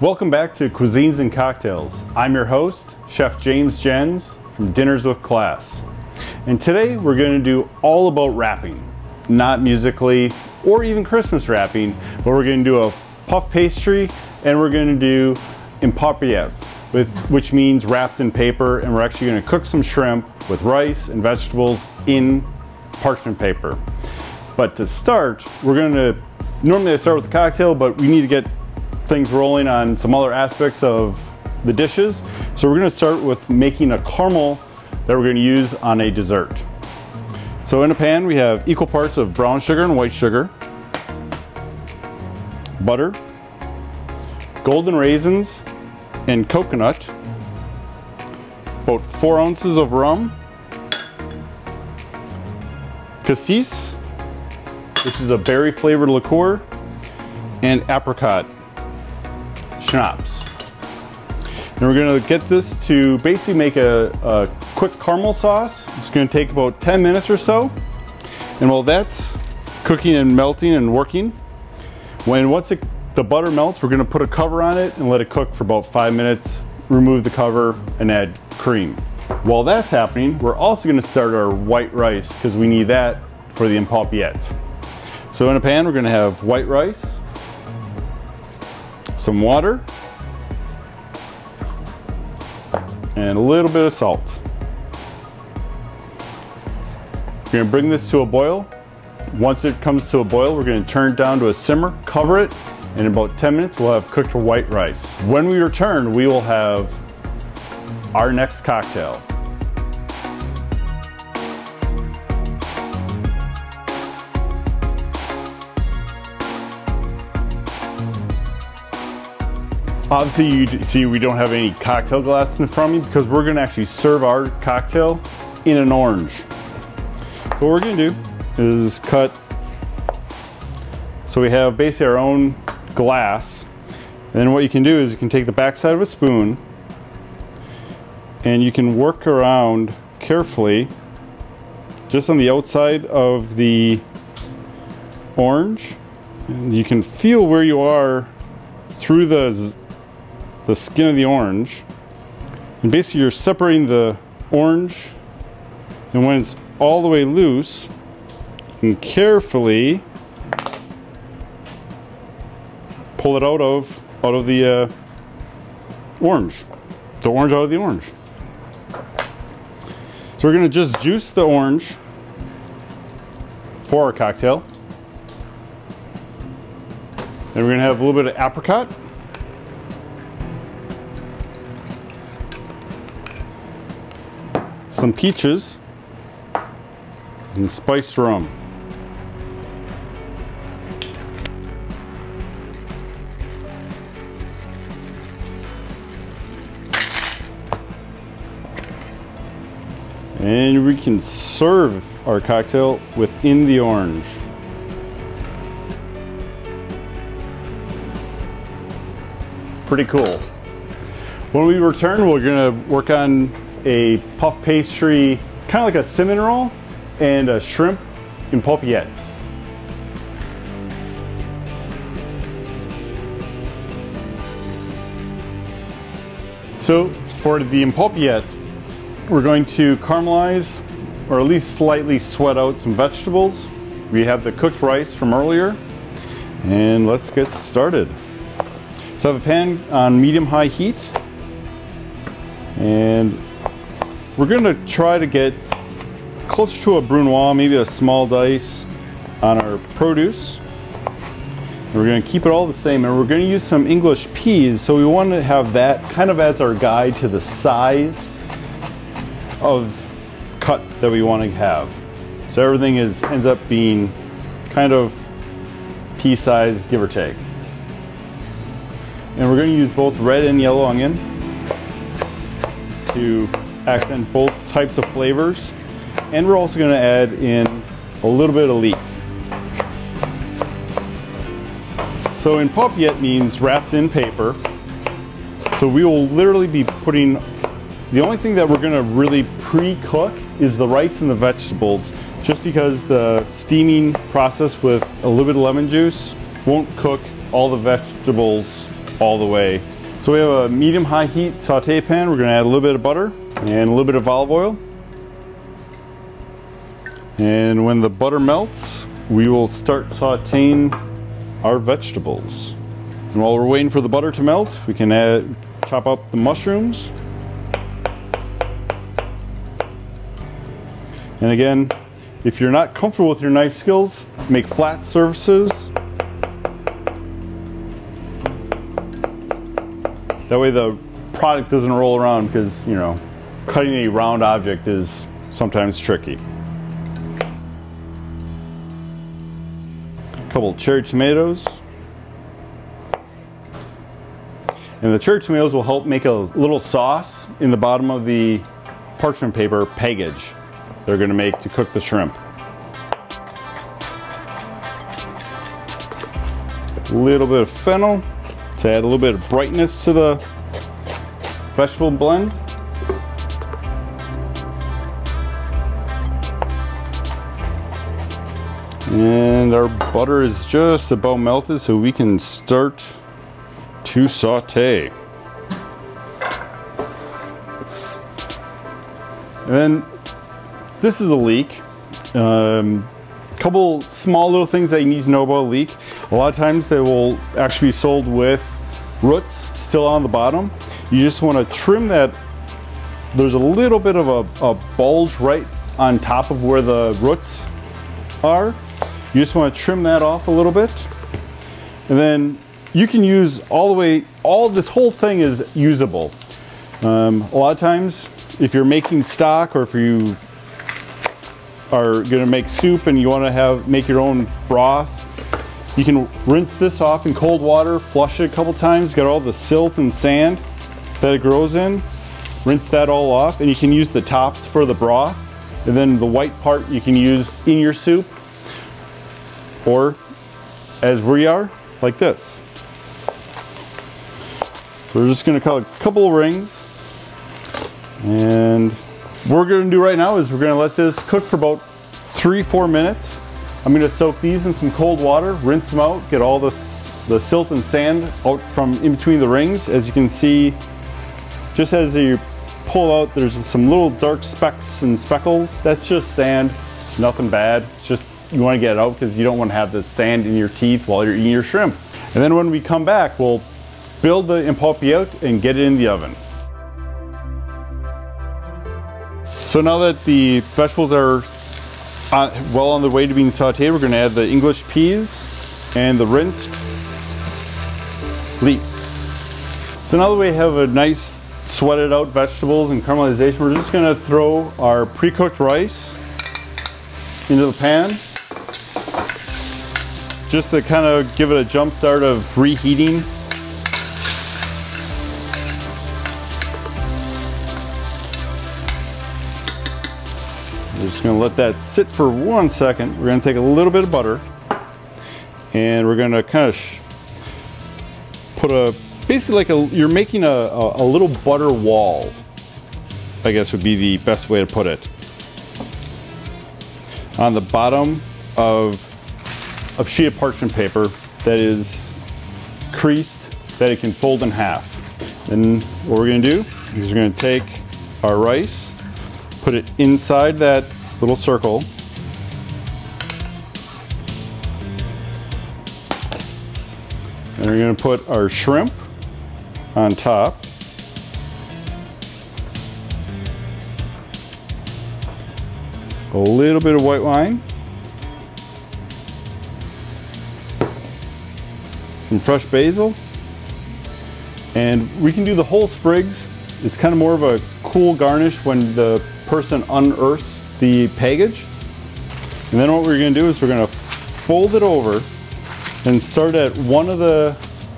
Welcome back to Cuisines and Cocktails. I'm your host, Chef James Jens from Dinners with Class. And today we're going to do all about wrapping. Not musically or even Christmas wrapping, but we're going to do a puff pastry and we're going to do papilote, which means wrapped in paper, and we're actually going to cook some shrimp with rice and vegetables in parchment paper. But to start, normally I start with a cocktail, but we need to get things rolling on some other aspects of the dishes. So we're going to start with making a caramel that we're going to use on a dessert. So in a pan we have equal parts of brown sugar and white sugar, butter, golden raisins, and coconut, about 4 ounces of rum, cassis, which is a berry flavored liqueur, and apricot schnapps. And we're going to get this to basically make a quick caramel sauce. It's going to take about 10 minutes or so. And while that's cooking and melting and working, once the butter melts, we're going to put a cover on it and let it cook for about 5 minutes, remove the cover, and add cream. While that's happening, we're also going to start our white rice because we need that for the papilote. So in a pan we're going to have white rice, some water, and a little bit of salt. We're going to bring this to a boil. Once it comes to a boil, we're going to turn it down to a simmer, cover it, and in about 10 minutes we'll have cooked white rice. When we return, we will have our next cocktail. Obviously you see we don't have any cocktail glasses in front of me because we're going to actually serve our cocktail in an orange. So what we're going to do is cut, so we have basically our own glass. And then what you can do is you can take the back side of a spoon and you can work around carefully just on the outside of the orange. And you can feel where you are through the skin of the orange, and basically you're separating the orange, and when it's all the way loose you can carefully pull it out of the orange out of the orange. So we're going to just juice the orange for our cocktail, and we're going to have a little bit of apricot, some peaches, and spiced rum. And we can serve our cocktail within the orange. Pretty cool. When we return, we're gonna work on a puff pastry, kind of like a cinnamon roll, and a shrimp papilote. So for the papilote, we're going to caramelize, or at least slightly sweat out some vegetables. We have the cooked rice from earlier, and let's get started. So I have a pan on medium-high heat, and we're going to try to get closer to a brunoise, maybe a small dice on our produce. And we're going to keep it all the same, and we're going to use some English peas, so we want to have that kind of as our guide to the size of cut that we want to have. So everything ends up being kind of pea size, give or take. And we're going to use both red and yellow onion to accent both types of flavors, and we're also going to add in a little bit of leek. So papilote means wrapped in paper, so we will literally be putting, the only thing that we're going to really pre-cook is the rice and the vegetables, just because the steaming process with a little bit of lemon juice won't cook all the vegetables all the way. So we have a medium-high heat saute pan. We're gonna add a little bit of butter and a little bit of olive oil. And when the butter melts, we will start sauteing our vegetables. And while we're waiting for the butter to melt, we can chop up the mushrooms. And again, if you're not comfortable with your knife skills, make flat surfaces. That way the product doesn't roll around, because, you know, cutting a round object is sometimes tricky. A couple cherry tomatoes. And the cherry tomatoes will help make a little sauce in the bottom of the parchment paper package they're going to make to cook the shrimp. A little bit of fennel to add a little bit of brightness to the vegetable blend. And our butter is just about melted, so we can start to saute. And then this is a leek. Couple small little things that you need to know about a leek. A lot of times they will actually be sold with roots still on the bottom. You just want to trim that. There's a little bit of a bulge right on top of where the roots are. You just want to trim that off a little bit. And then you can use this whole thing is usable. A lot of times if you're making stock, or if you are going to make soup and you want to make your own broth, you can rinse this off in cold water, flush it a couple times, get all the silt and sand that it grows in, rinse that all off, and you can use the tops for the broth, and then the white part you can use in your soup, or as we are, like this. So we're just going to cut a couple of rings, and what we're going to do right now is we're going to let this cook for about 3-4 minutes. I'm going to soak these in some cold water, rinse them out, get all the silt and sand out from in between the rings. As you can see, just as you pull out, there's some little dark specks and speckles. That's just sand. It's nothing bad. It's just you want to get it out because you don't want to have the sand in your teeth while you're eating your shrimp. And then when we come back, we'll build the papilote and get it in the oven. So now that the vegetables are well on the way to being sauteed, we're going to add the English peas and the rinsed leeks. So now that we have a nice sweated out vegetables and caramelization, we're just going to throw our pre-cooked rice into the pan, just to kind of give it a jump start of reheating. We're just going to let that sit for 1 second. We're going to take a little bit of butter, and we're going to kind of put basically like you're making a little butter wall, I guess would be the best way to put it, on the bottom of a sheet of parchment paper that is creased, that it can fold in half. Then what we're going to do is we're going to take our rice, put it inside that little circle, and we're going to put our shrimp on top, a little bit of white wine, some fresh basil, and we can do the whole sprigs. It's kind of more of a cool garnish when the person unearths the package. And then what we're going to do is we're going to fold it over and start at one of the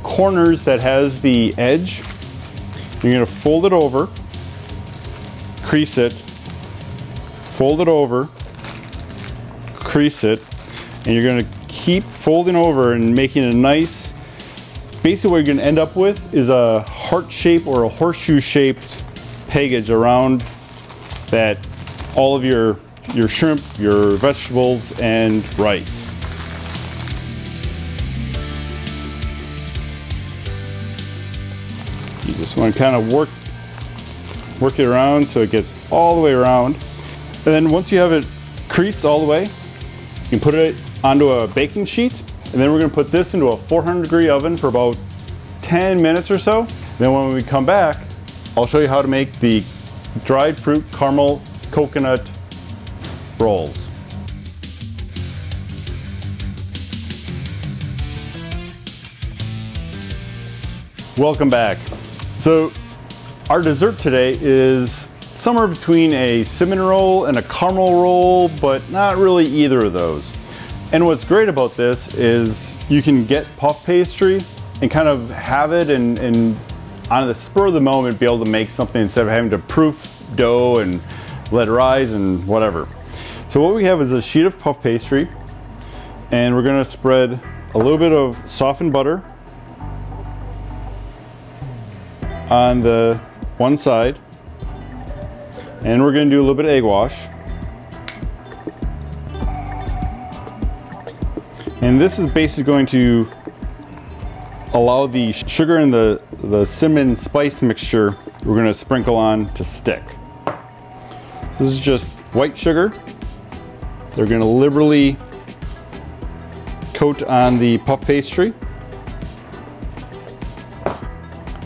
corners that has the edge. You're going to fold it over, crease it, fold it over, crease it, and you're going to keep folding over and making a nice, basically what you're going to end up with is a heart shape or a horseshoe shaped package around that, all of your shrimp, your vegetables, and rice. You just want to kind of work it around so it gets all the way around. And then once you have it creased all the way, you can put it onto a baking sheet. And then we're going to put this into a 400-degree oven for about 10 minutes or so. Then when we come back, I'll show you how to make the dried fruit caramel coconut rolls. Welcome back. So our dessert today is somewhere between a cinnamon roll and a caramel roll, but not really either of those. And what's great about this is you can get puff pastry and kind of have it and on the spur of the moment be able to make something instead of having to proof dough and let it rise and whatever. So what we have is a sheet of puff pastry, and we're going to spread a little bit of softened butter on the one side, and we're going to do a little bit of egg wash. And this is basically going to allow the sugar and the cinnamon spice mixture we're going to sprinkle on to stick. This is just white sugar. They're going to liberally coat on the puff pastry.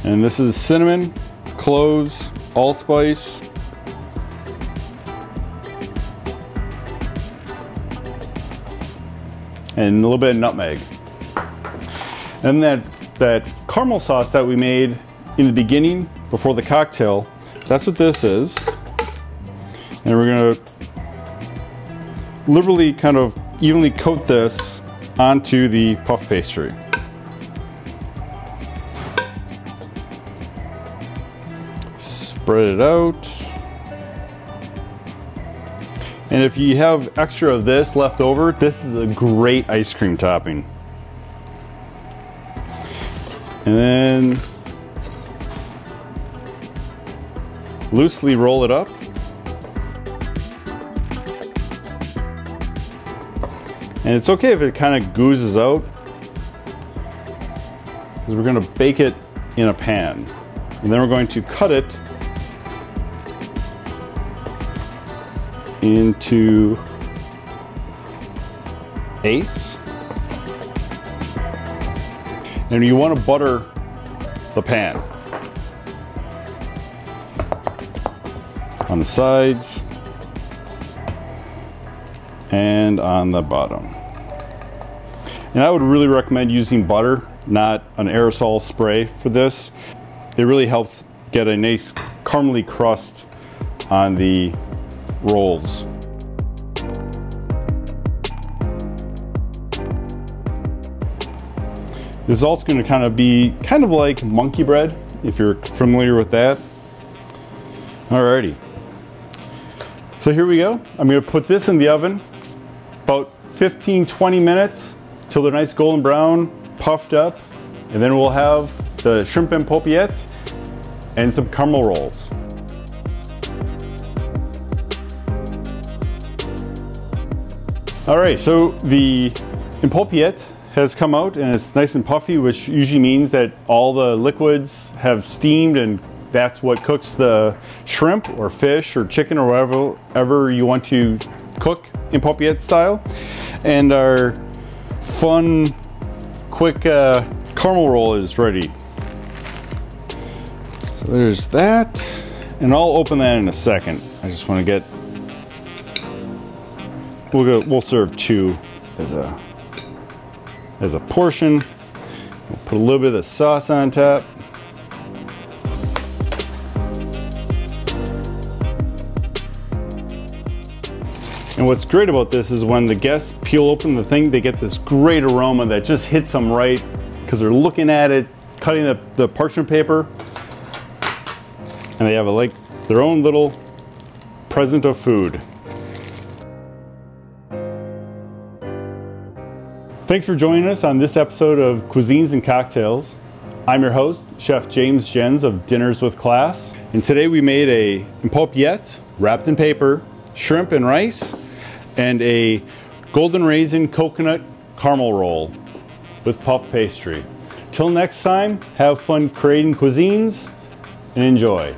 And this is cinnamon, cloves, allspice, and a little bit of nutmeg. And that caramel sauce that we made in the beginning before the cocktail, that's what this is. And we're gonna liberally kind of evenly coat this onto the puff pastry. Spread it out. And if you have extra of this left over, this is a great ice cream topping. And then loosely roll it up. And it's okay if it kind of goozes out, because we're going to bake it in a pan. And then we're going to cut it into eighths. And you want to butter the pan on the sides and on the bottom. And I would really recommend using butter, not an aerosol spray for this. It really helps get a nice caramely crust on the rolls. This is also going to kind of be like monkey bread, if you're familiar with that. Alrighty. So here we go. I'm going to put this in the oven about 15-20 minutes till they're nice golden brown, puffed up, and then we'll have the shrimp and papilote and some caramel rolls. Alright, so the papilote has come out and it's nice and puffy, which usually means that all the liquids have steamed, and that's what cooks the shrimp or fish or chicken or whatever you want to cook in papilote style. And our fun, quick caramel roll is ready. So there's that, and I'll open that in a second. I just want to get, we'll serve two as a portion. We'll put a little bit of the sauce on top. And what's great about this is when the guests peel open the thing, they get this great aroma that just hits them right, because they're looking at it, cutting the parchment paper, and they have like their own little present of food. Thanks for joining us on this episode of Cuisines and Cocktails. I'm your host, Chef James Jens of Dinners with Class. And today we made a papilote wrapped in paper, shrimp and rice, and a golden raisin coconut caramel roll with puff pastry. Until next time, have fun creating cuisines and enjoy.